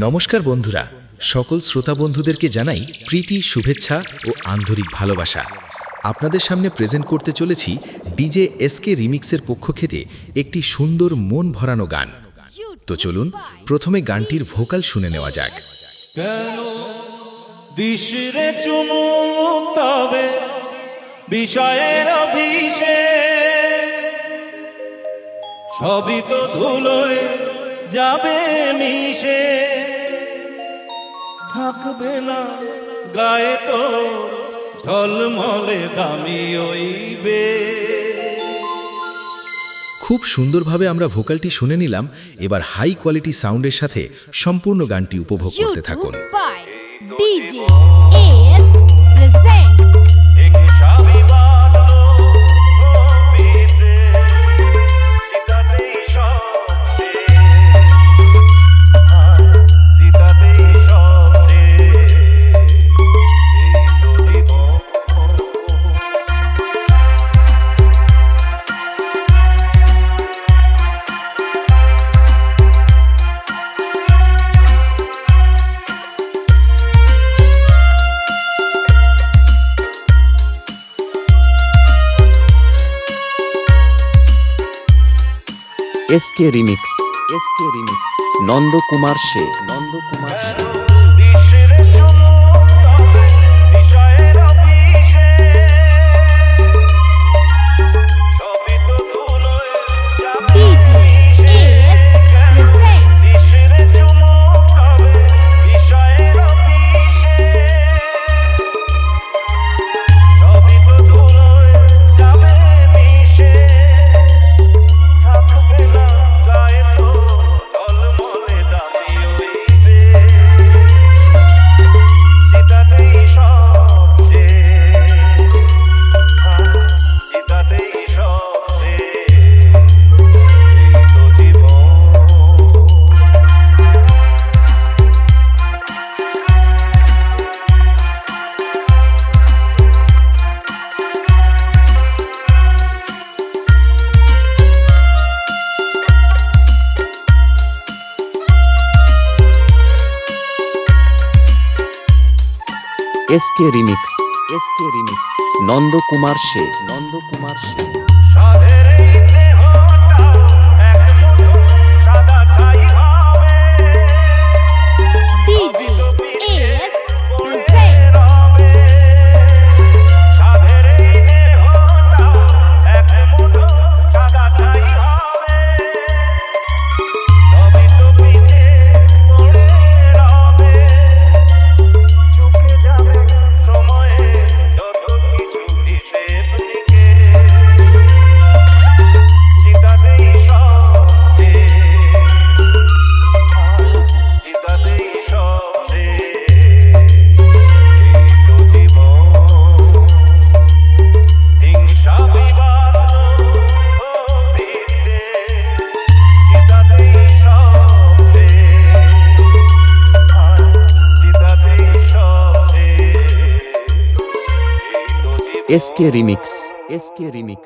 নমস্কার বন্ধুরা, সকল শ্রোতা বন্ধুদেরকে জানাই প্রীতি, শুভেচ্ছা ও আন্তরিক ভালোবাসা। আপনাদের সামনে প্রেজেন্ট করতে চলেছি ডিজে এসকে রিমিক্সের পক্ষ থেকে একটি সুন্দর মন ভরানো গান। তো চলুন প্রথমে গানটির ভোকাল শুনে নেওয়া যাক। কেন দিশরে চুমুক তবে বিষয়ের অভিষে সবই তো ধুলোয় যাবে মিশে, থাকবে না গায়ে তো ঝলমলে দামি ওইবে। খুব সুন্দরভাবে আমরা ভোকালটি শুনে নিলাম। এবার হাই কোয়ালিটি সাউন্ডের সাথে সম্পূর্ণ গানটি উপভোগ করতে থাকুন। DJ AS presents SK remix, Nandakumar সে। DJ AS presents SK remix, Nandakumar সে। DJ AS presents SK remix.